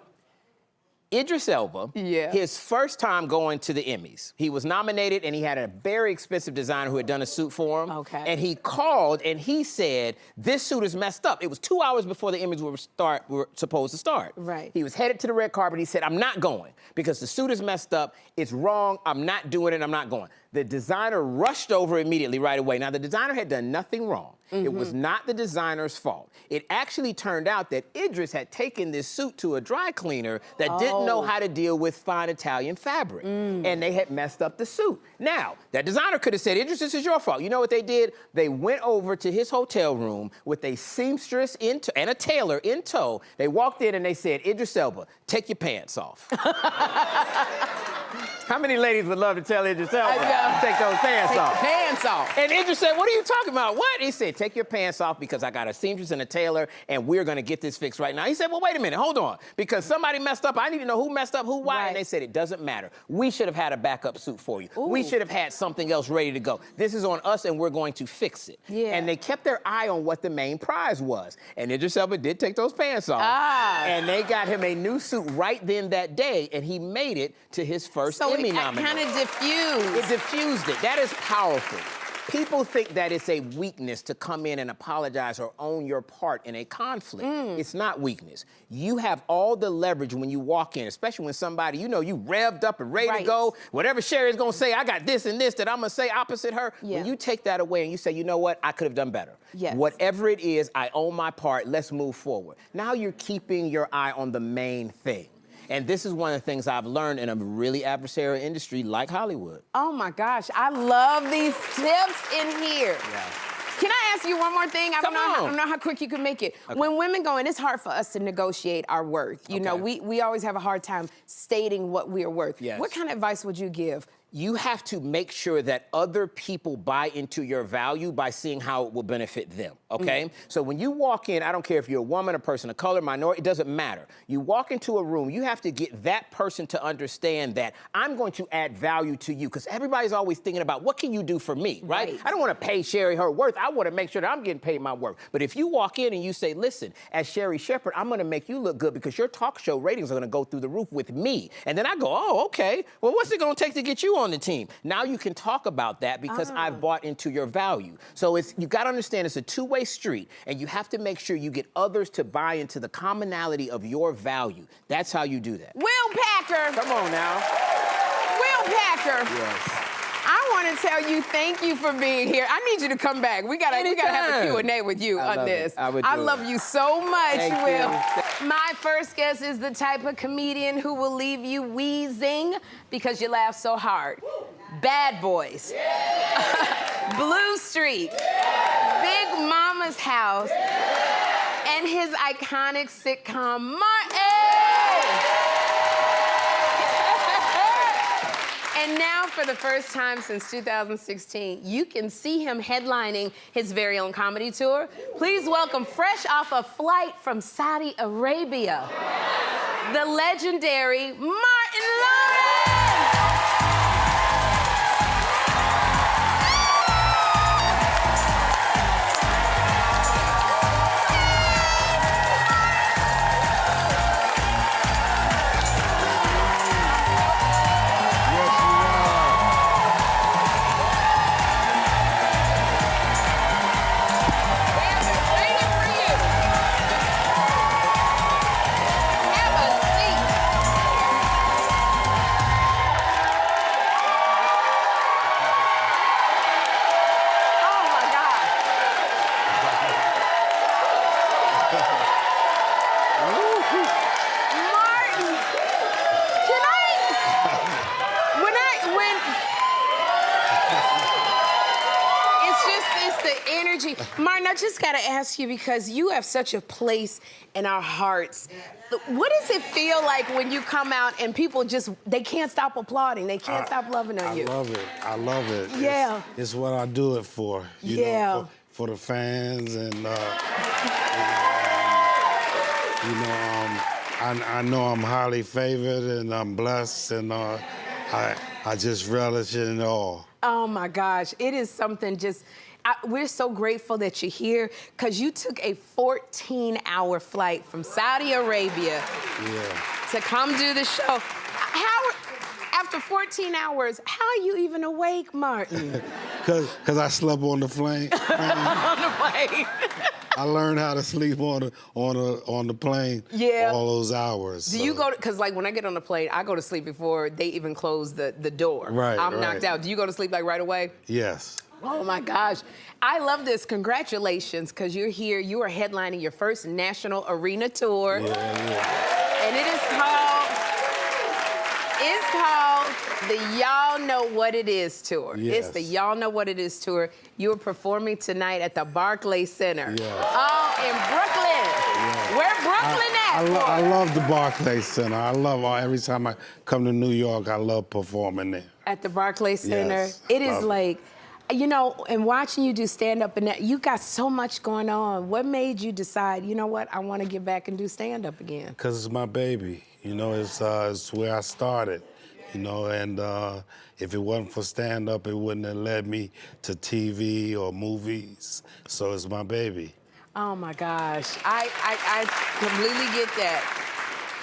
Idris Elba, Yeah. his first time going to the Emmys, he was nominated and he had a very expensive designer who had done a suit for him. Okay. And he called and he said, this suit is messed up. It was 2 hours before the Emmys were supposed to start. Right. He was headed to the red carpet. He said, I'm not going because the suit is messed up. It's wrong. I'm not doing it. I'm not going. The designer rushed over immediately right away. Now, the designer had done nothing wrong. It was not the designer's fault. It actually turned out that Idris had taken this suit to a dry cleaner that didn't know how to deal with fine Italian fabric. And they had messed up the suit. Now, that designer could have said, Idris, this is your fault. You know what they did? They went over to his hotel room with a seamstress and a tailor in tow. They walked in and they said, Idris Elba, take your pants off. How many ladies would love to tell Idris Elba to take those pants off? Pants off. And Idris said, what are you talking about? What? He said, take your pants off because I got a seamstress and a tailor and we're gonna get this fixed right now. He said, well, wait a minute, hold on. Because somebody messed up, I need to know who messed up, who, why. Right. And they said, it doesn't matter. We should have had a backup suit for you. We should have had something else ready to go. This is on us and we're going to fix it. Yeah. And they kept their eye on what the main prize was. And Idris Elba did take those pants off. And they got him a new suit right then that day and he made it to his first Emmy nomination. Kind of diffused. It diffused it. That is powerful. People think that it's a weakness to come in and apologize or own your part in a conflict. It's not weakness. You have all the leverage when you walk in, especially when somebody, you know, you revved up and ready to go. Whatever Sherri's gonna say, I got this and this that I'm gonna say opposite her. Yeah. When you take that away and you say, you know what, I could have done better. Yes. Whatever it is, I own my part, let's move forward. Now you're keeping your eye on the main thing. And this is one of the things I've learned in a really adversarial industry like Hollywood. Oh my gosh, I love these tips in here. Yeah. Can I ask you one more thing? I Come don't on. know how quick you can make it. Okay. When women go in, it's hard for us to negotiate our worth. You know, Okay. we always have a hard time stating what we are worth. Yes. What kind of advice would you give? You have to make sure that other people buy into your value by seeing how it will benefit them, okay? So when you walk in, I don't care if you're a woman, a person of color, minority, it doesn't matter. You walk into a room, you have to get that person to understand that I'm going to add value to you, because everybody's always thinking about what can you do for me, right? I don't want to pay Sherri her worth. I want to make sure that I'm getting paid my worth. But if you walk in and you say, listen, as Sherri Shepherd, I'm going to make you look good because your talk show ratings are going to go through the roof with me. And then I go, oh, okay. Well, what's it going to take to get you on the team? Now you can talk about that because I've bought into your value. So you got to understand it's a two-way street, and you have to make sure you get others to buy into the commonality of your value. That's how you do that. Will Packer. Come on now. Will Packer. Yes. I want to tell you thank you for being here. I need you to come back. We gotta have a Anytime. Q&A with you I on love this. it. I would I do love it. you so much, Thank Will. you. My first guest is the type of comedian who will leave you wheezing because you laugh so hard. Bad Boys. Blue Street. Big Mama's House. And his iconic sitcom, Martin. And now, for the first time since 2016, you can see him headlining his very own comedy tour. Please welcome, fresh off a flight from Saudi Arabia, the legendary Martin Lawrence! Hey, Martin, I just gotta ask you because you have such a place in our hearts. What does it feel like when you come out and people they can't stop applauding, they can't stop loving on you? I love it. I love it. Yeah. It's what I do it for. You know, for the fans and, I know I'm highly favored and I'm blessed and I just relish it all. Oh my gosh, it is something we're so grateful that you're here because you took a 14-hour flight from Saudi Arabia to come do the show. After 14 hours, how are you even awake, Martin? Because I slept on the plane. On the plane. I learned how to sleep on the plane all those hours. Do you go because like when I get on the plane, I go to sleep before they even close the door. Right, I'm knocked out. Do you go to sleep like right away? Yes. Oh my gosh. I love this. Congratulations, because you're here. You are headlining your first national arena tour. Yeah. And it's called the Y'all Know What It Is Tour. Yes. It's the Y'all Know What It Is Tour. You are performing tonight at the Barclays Center. Yes. Oh, in Brooklyn. Yes. Where Brooklyn at? I love the Barclays Center. I love every time I come to New York, I love performing there. At the Barclays Center. Yes, It is love it. like, you know, and watching you do stand-up and that, you got so much going on. What made you decide, you know what, I want to get back and do stand-up again? Because it's my baby. You know, it's where I started. You know, and if it wasn't for stand-up, it wouldn't have led me to TV or movies. So it's my baby. Oh my gosh, I completely get that.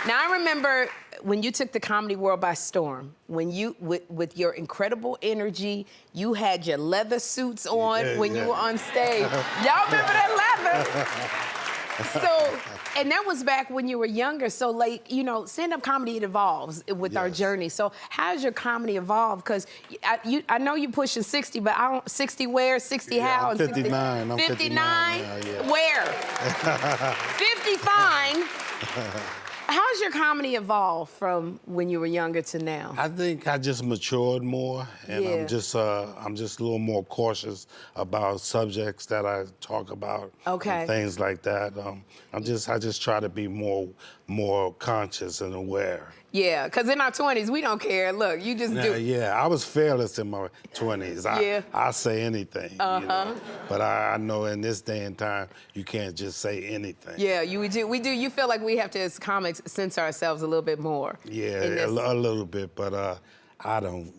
Now I remember when you took the comedy world by storm, when you, with your incredible energy, you had your leather suits on when you were on stage. Y'all remember that leather? So, and that was back when you were younger. So like, you know, stand-up comedy, it evolves with our journey. So how's your comedy evolved? Because I know you're pushing 60, but I don't, 60 where, 60 how? I'm 59. I'm 59? now, Where? 50 fine. How's your comedy evolved from when you were younger to now? I think I just matured more, and I'm just a little more cautious about subjects that I talk about. And things like that. I just try to be more conscious and aware. Yeah, because in our 20s, we don't care. Look, you just do. Yeah, I was fearless in my 20s. I say anything. You know? But I know in this day and time, you can't just say anything. Yeah, we do. You feel like we have to, as comics, censor ourselves a little bit more. Yeah, a little bit, but I don't.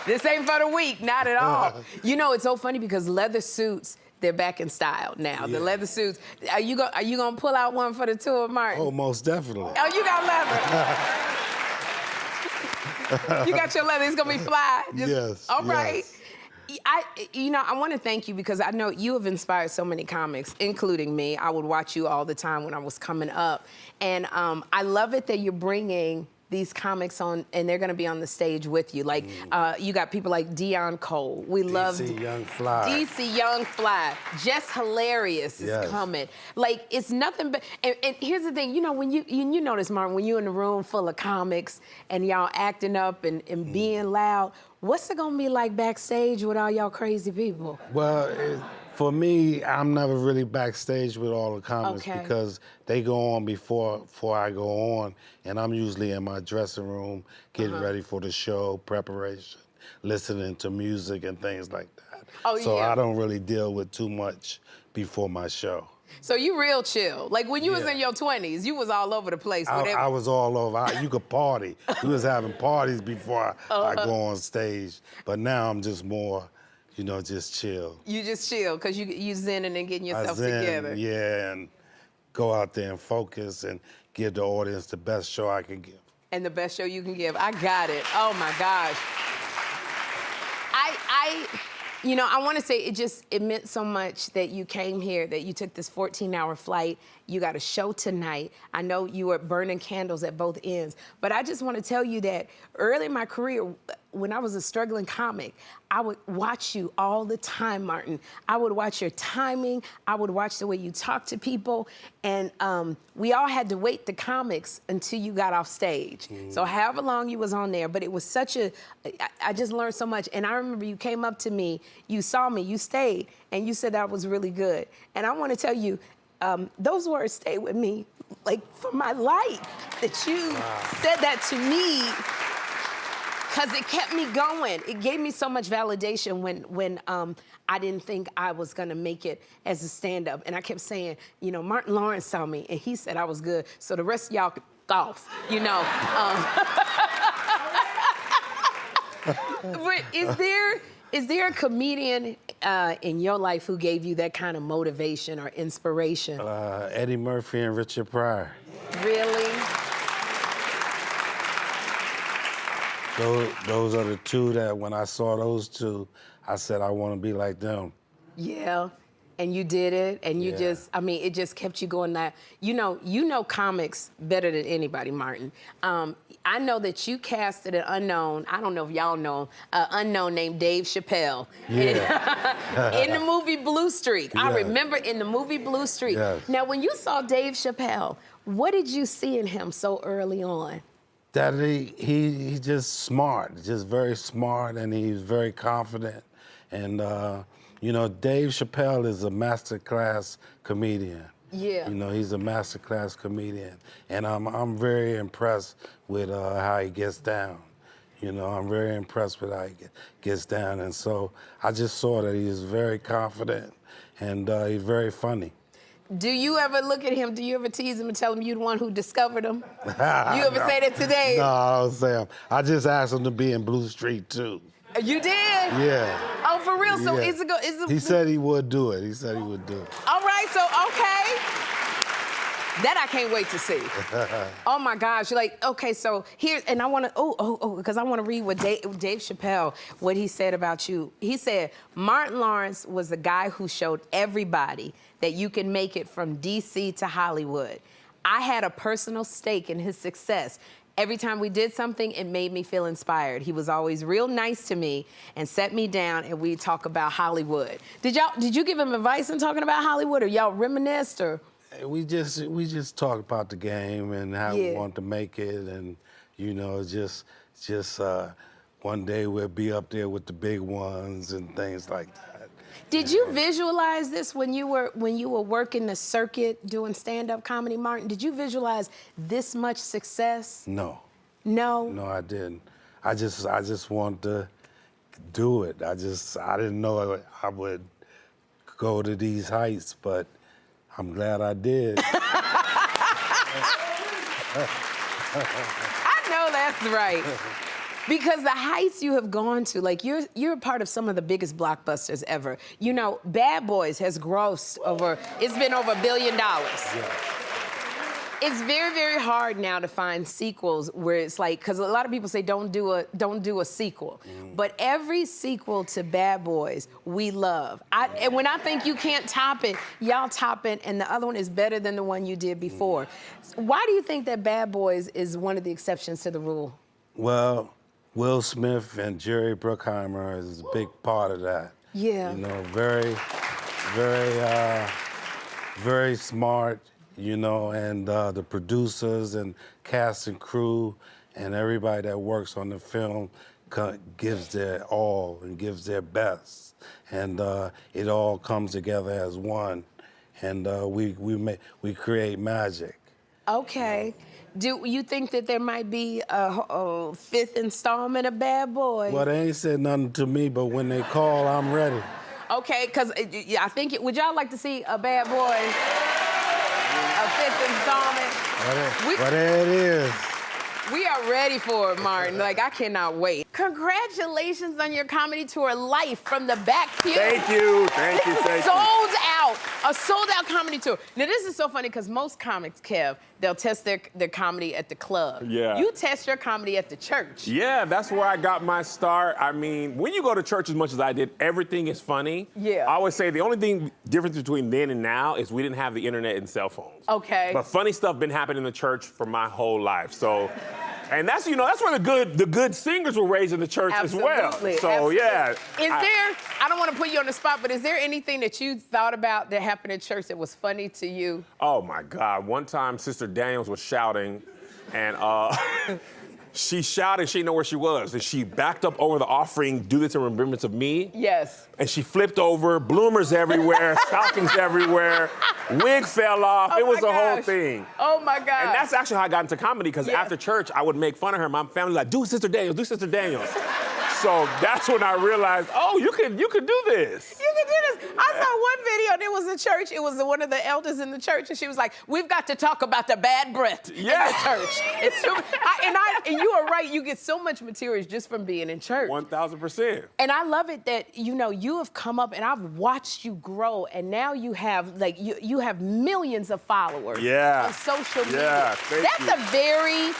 This ain't for the weak, not at all. You know, it's so funny because leather suits, they're back in style now. The leather suits. Are you gonna pull out one for the tour, Martin? Oh, most definitely. Oh, you got leather. You got your leather. It's gonna be fly. Yes. All right. Yes. I want to thank you because I know you have inspired so many comics, including me. I would watch you all the time when I was coming up, and I love it that you're bringing these comics on, and they're gonna be on the stage with you. Like, you got people like Dion Cole. We love DC Young Fly. DC Young Fly. Just Hilarious is coming. Like, it's nothing but, and here's the thing, you know, when you notice, Martin, when you're in a room full of comics and y'all acting up and being loud, what's it gonna be like backstage with all y'all crazy people? Well, for me, I'm never really backstage with all the comics because they go on before I go on, and I'm usually in my dressing room getting ready for the show, preparation, listening to music and things like that. So I don't really deal with too much before my show. So you real chill. Like when you was in your 20s, you was all over the place. I was all over. You could party. We was having parties before I go on stage, but now I'm just more, you know, just chill. You just chill because you zenning and getting yourself together. Yeah, and go out there and focus and give the audience the best show I can give. And the best show you can give. I got it. Oh my gosh. You know, I want to say it meant so much that you came here, that you took this 14-hour flight. You got a show tonight. I know you were burning candles at both ends. But I just want to tell you that early in my career, when I was a struggling comic, I would watch you all the time, Martin. I would watch your timing. I would watch the way you talk to people. And we all had to wait the comics until you got off stage. So however long you was on there, but it was such I just learned so much. And I remember you came up to me, you saw me, you stayed, and you said that was really good. And I want to tell you, those words stay with me, like, for my life, that you said that to me, because it kept me going. It gave me so much validation when I didn't think I was gonna make it as a stand-up. And I kept saying, you know, Martin Lawrence saw me, and he said I was good, so the rest of y'all could golf, you know. But is there a comedian in your life who gave you that kind of motivation or inspiration? Eddie Murphy and Richard Pryor. Really? Those are the two that when I saw those two, I said I want to be like them. Yeah. And you did it, and you just, I mean, it just kept you going. That you know comics better than anybody, Martin. I know that you casted an unknown, I don't know if y'all know, an unknown named Dave Chappelle in the movie Blue Streak. I remember in the movie Blue Streak. Yes. Now, when you saw Dave Chappelle, what did you see in him so early on? That he's just smart, just very smart, and he's very confident. And you know, Dave Chappelle is a masterclass comedian. Yeah. You know, he's a masterclass comedian, and I'm very impressed with how he gets down. You know, I'm very impressed with how he gets down, and so I just saw that he is very confident, and he's very funny. Do you ever look at him? Do you ever tease him and tell him you're the one who discovered him? You ever say that to Dave? No, I don't say him. I just asked him to be in Blue Street too. You did? Yeah. Oh, for real? So Yeah. is it? He said he would do it. He said he would do it. All right, so okay. That I can't wait to see. Oh my gosh, you're like, okay, so here, and I wanna, because I wanna read what Dave Chappelle, what he said about you. He said, Martin Lawrence was the guy who showed everybody that you can make it from DC to Hollywood. I had a personal stake in his success. Every time we did something, it made me feel inspired. He was always real nice to me and set me down, and we'd talk about Hollywood. Did you give him advice in talking about Hollywood, or y'all reminisced, or? We just talk about the game and how we want to make it, and you know, just one day we'll be up there with the big ones and things like that. Did you visualize this when you were working the circuit doing stand-up comedy, Martin? Did you visualize this much success? No. No? No, I didn't. I just wanted to do it. I didn't know I would go to these heights, but I'm glad I did. I know that's right. Because the heights you have gone to, like you're a part of some of the biggest blockbusters ever. You know, Bad Boys has grossed it's been over $1 billion. Yeah. It's very, very hard now to find sequels where it's like, because a lot of people say don't do a sequel. But every sequel to Bad Boys, we love. And when I think you can't top it, y'all top it, and the other one is better than the one you did before. Why do you think that Bad Boys is one of the exceptions to the rule? Well, Will Smith and Jerry Bruckheimer is a big part of that. Yeah. You know, very, very smart, you know, and the producers and cast and crew and everybody that works on the film gives their all and gives their best. And it all comes together as one. And we create magic. Okay. Do you think that there might be a fifth installment of Bad Boys? Well, they ain't said nothing to me, but when they call, I'm ready. Okay, because I think, would y'all like to see a Bad Boys, a fifth installment? But there it is. We are ready for it, Martin. Like, I cannot wait. Congratulations on your comedy tour, Life from the Back Pew. Thank you, thank you. Sold out, a sold out comedy tour. Now, this is so funny because most comics, Kev, they'll test their comedy at the club. Yeah. You test your comedy at the church. Yeah, that's where I got my start. I mean, when you go to church as much as I did, everything is funny. Yeah. I always say the only difference between then and now is we didn't have the internet and cell phones. Okay. But funny stuff been happening in the church for my whole life. So And that's where the good singers were raised in the church as well. Absolutely, So absolutely. yeah. I don't want to put you on the spot, but is there anything that you thought about that happened at church that was funny to you? Oh my God! One time, Sister Daniels was shouting, and she shouted. She didn't know where she was, and she backed up over the offering. Do this in remembrance of me. Yes. And she flipped over. Bloomers everywhere. Stockings everywhere. Wig fell off. It was a whole thing. Oh my God. And that's actually how I got into comedy, because after church, I would make fun of her. My family was like, do Sister Daniels, do Sister Daniels. So that's when I realized, oh, you could do this. You can do this. I saw one video, and it was a church. It was one of the elders in the church, and she was like, we've got to talk about the bad breath in the church. It's so, and you are right. You get so much material just from being in church. 1,000%. And I love it that, you have come up, and I've watched you grow, and now you have, you have millions of followers on social media. Yeah, That's a very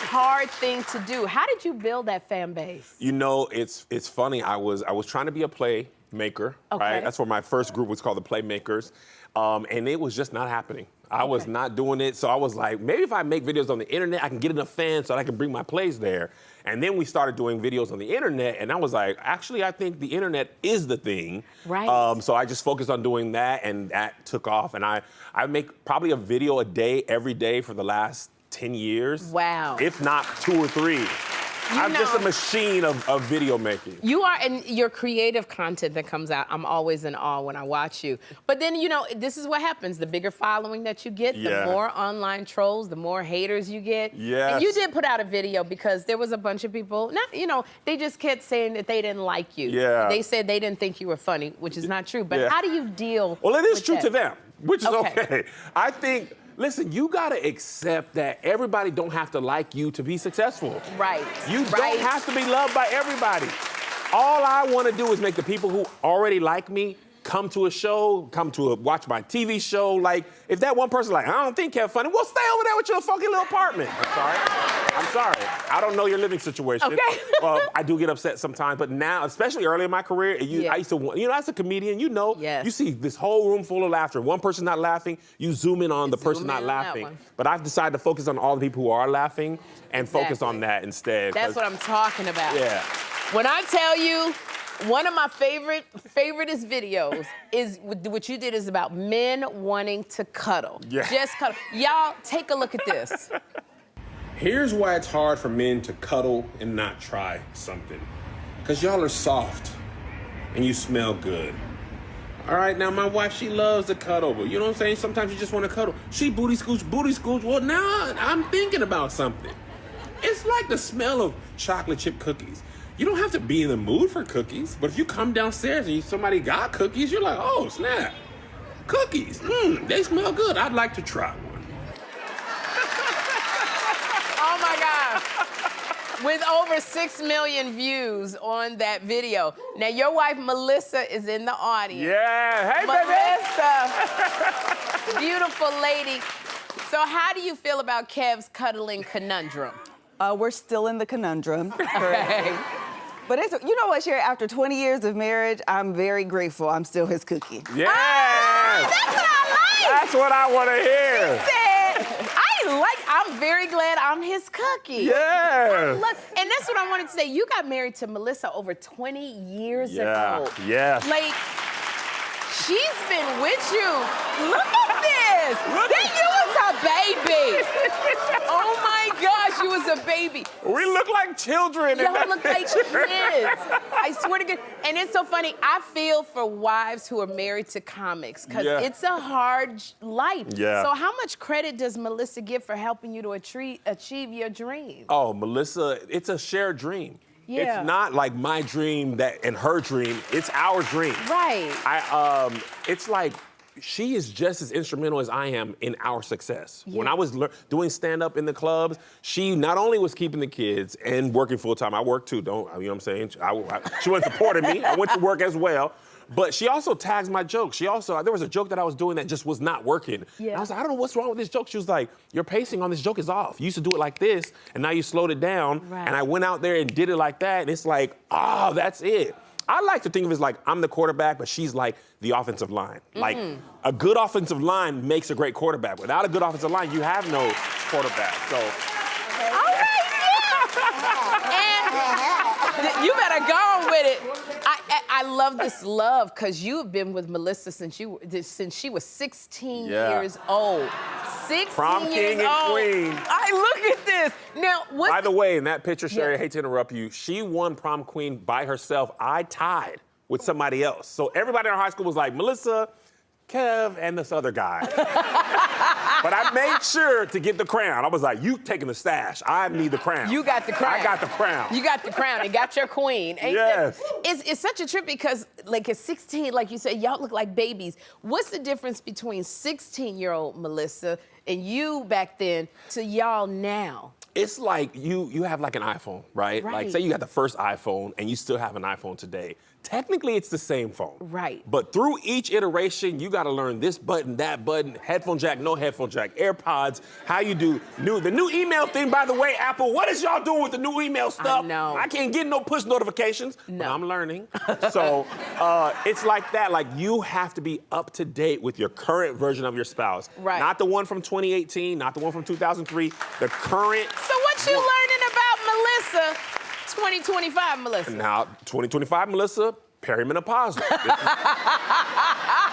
hard thing to do. How did you build that fan base? It's funny. I was trying to be a playmaker, right? That's where my first group was called the Playmakers, and it was just not happening. I was not doing it, so I was like, maybe if I make videos on the internet, I can get enough fans so that I can bring my plays there. And then we started doing videos on the internet, and I was like, actually, I think the internet is the thing. Right. So I just focused on doing that, and that took off. And I make probably a video a day, every day for the last 10 years. Wow. If not 2 or 3. I'm just a machine of video making. You are, and your creative content that comes out, I'm always in awe when I watch you. But then, this is what happens. The bigger following that you get, the more online trolls, the more haters you get. Yes. And you did put out a video because there was a bunch of people, they just kept saying that they didn't like you. Yeah. They said they didn't think you were funny, which is not true. But how do you deal Well, it is with true that? to them, which is okay. I think, listen, you gotta accept that everybody don't have to like you to be successful. Right. You don't have to be loved by everybody. All I wanna do is make the people who already like me come to a show, watch my TV show. Like, if that one person like, I don't think Kev's funny, well, stay over there with your fucking little apartment. I'm sorry. I don't know your living situation. Okay. I do get upset sometimes, but now, especially early in my career, I used to, as a comedian, you see this whole room full of laughter. One person not laughing, you zoom in on the person not laughing. But I've decided to focus on all the people who are laughing and focus on that instead. That's what I'm talking about. Yeah. When I tell you, one of my favoriteest videos is what you did is about men wanting to cuddle. Yeah. Just cuddle. Y'all, take a look at this. Here's why it's hard for men to cuddle and not try something. Because y'all are soft and you smell good. All right, now my wife, she loves to cuddle, but you know what I'm saying? Sometimes you just want to cuddle. She booty scooch. Well, now I'm thinking about something. It's like the smell of chocolate chip cookies. You don't have to be in the mood for cookies, but if you come downstairs and somebody got cookies, you're like, oh, snap. Cookies, they smell good. I'd like to try one. Oh my God. With over 6 million views on that video. Now, your wife, Melissa, is in the audience. Yeah, hey, Melissa, beautiful lady. So how do you feel about Kev's cuddling conundrum? We're still in the conundrum. Okay. But you know what, Sherri? After 20 years of marriage, I'm very grateful I'm still his cookie. Yes! That's what I like! That's what I want to hear. I'm very glad I'm his cookie. Yeah. And that's what I wanted to say. You got married to Melissa over 20 years ago. Yeah. Like, she's been with you. Look at this. Then you was a baby. Oh my gosh, you was a baby. We look like children. Y'all look like kids. I swear to God. And it's so funny. I feel for wives who are married to comics because it's a hard life. Yeah. So how much credit does Melissa get for helping you to achieve your dreams? Oh, Melissa, it's a shared dream. Yeah. It's not like my dream and her dream. It's our dream. Right. It's like she is just as instrumental as I am in our success. Yeah. When I was doing stand-up in the clubs, she not only was keeping the kids and working full-time. I work too, you know what I'm saying? She wasn't supporting me. I went to work as well. But she also tags my jokes. There was a joke that I was doing that just was not working. Yeah. And I was like, I don't know what's wrong with this joke. She was like, your pacing on this joke is off. You used to do it like this, and now you slowed it down. Right. And I went out there and did it like that, and it's like, that's it. I like to think of it as like I'm the quarterback, but she's like the offensive line. Like a good offensive line makes a great quarterback. Without a good offensive line, you have no quarterback. So. All right, yeah. You better go on with it. I love this love because you have been with Melissa since she was 16 years old. 16 Prom years king and old. queen. Look at this. Now, By the way, in that picture, Sherri, Yeah. I hate to interrupt you, she won prom queen by herself. I tied with somebody else. So everybody in our high school was like, Melissa, Kev, and this other guy. But I made sure to get the crown. I was like, you taking the stash. I need the crown. You got the crown. I got the crown. You got the crown and got your queen. Yes. It's such a trip because, like, at 16, like you said, y'all look like babies. What's the difference between 16-year-old Melissa and you back then to y'all now? It's like you have like an iPhone, right? Like say you got the first iPhone and you still have an iPhone today. Technically, it's the same phone. Right. But through each iteration, you got to learn this button, that button, headphone jack, no headphone jack, AirPods, how you do the new email thing, by the way, Apple, what is y'all doing with the new email stuff? I know. I can't get no push notifications, No. but I'm learning. So it's like that. Like you have to be up to date with your current version of your spouse. Right. Not the one from 2018, not the one from 2003, the current. So what you learning about Melissa, 2025 Melissa? Now, 2025 Melissa, perimenopausal.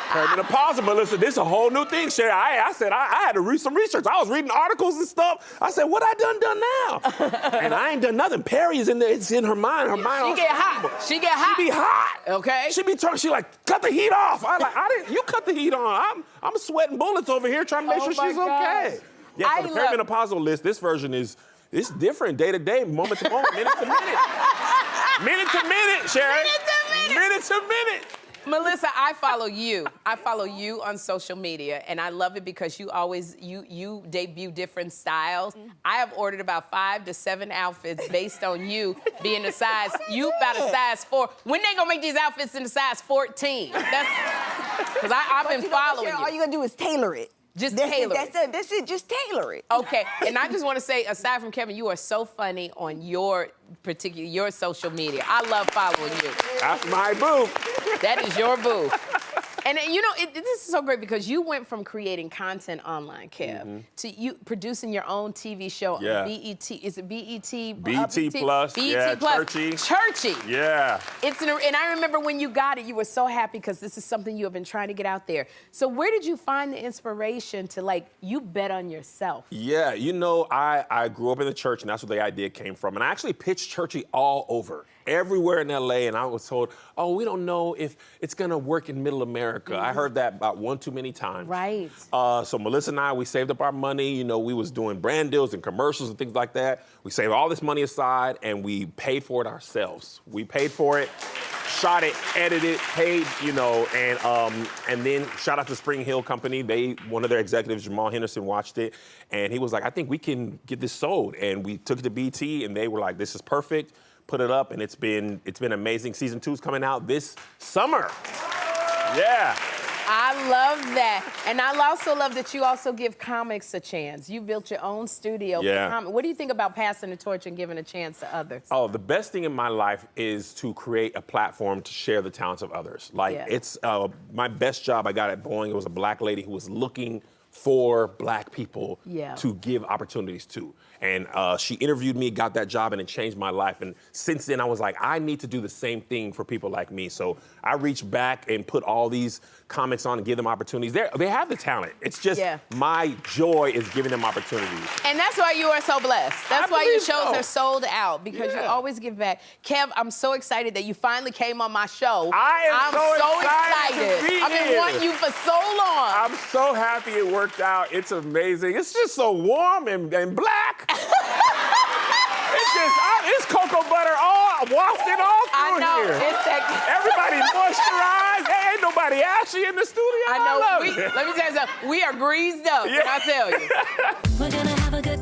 Perimenopausal, Melissa, this is a whole new thing, Sherri. I said I had to read some research. I was reading articles and stuff. I said, what I done now? And I ain't done nothing. Perry is in there. It's in her mind. Her mind. She get hot. She get hot. She be hot. Okay. She be turning. She like, cut the heat off. I like, I didn't. You cut the heat on. I'm sweating bullets over here trying to make sure she's okay. Yeah, so the perimenopausal list. This version is. It's different day to day, moment to moment, minute to minute. Minute to minute, Sherri. Minute to minute. Minute to minute. Melissa, I follow you. I follow you on social media, and I love it because you always you debut different styles. I have ordered about 5 to 7 outfits based on you being a size. You about a size 4. When they gonna make these outfits in the size 14? That's because I've been following you. All you gonna do is tailor it. Just tailor it. That's it. Just tailor it. Okay, and I just want to say, aside from Kevin, you are so funny on your social media. I love following you. That's my boo. That is your boo. And you know, this is so great because you went from creating content online, Kev, to you producing your own TV show on BET. Is it BET? BET Plus. BET Plus. Churchy. Yeah. And I remember when you got it, you were so happy because this is something you have been trying to get out there. So where did you find the inspiration to you bet on yourself? Yeah, you know, I grew up in the church, and that's where the idea came from. And I actually pitched Churchy all over. Everywhere in LA, and I was told, oh, we don't know if it's gonna work in middle America. I heard that about one too many times. Right. So Melissa and I, we saved up our money. You know, we was doing brand deals and commercials and things like that. We saved all this money aside, and we paid for it ourselves. We paid for it, shot it, edited, paid, you know, and then shout out to Spring Hill Company. One of their executives, Jamal Henderson, watched it, and he was like, I think we can get this sold. And we took it to BT, and they were like, this is perfect. Put it up, and it's been amazing. Season 2 is coming out this summer. Yeah. I love that. And I also love that you also give comics a chance. You built your own studio for comics. What do you think about passing the torch and giving a chance to others? Oh, the best thing in my life is to create a platform to share the talents of others. It's my best job I got at Boeing. It was a black lady who was looking for black people to give opportunities to. And she interviewed me, got that job, and it changed my life. And since then, I was like, I need to do the same thing for people like me. So I reached back and put all these comics on and give them opportunities. They have the talent. It's just my joy is giving them opportunities. And that's why you are so blessed. That's why your shows are sold out, because you always give back. Kev, I'm so excited that you finally came on my show. I'm so excited to be I've been here. wanting you for so long. I'm so happy it worked out. It's amazing. It's just so warm and black. It's cocoa butter all wafted all through here. It's that. Everybody moisturized. There ain't nobody ashy in the studio. I know. love it. Let me tell you something. We are greased up. Can I tell you? We're gonna have a good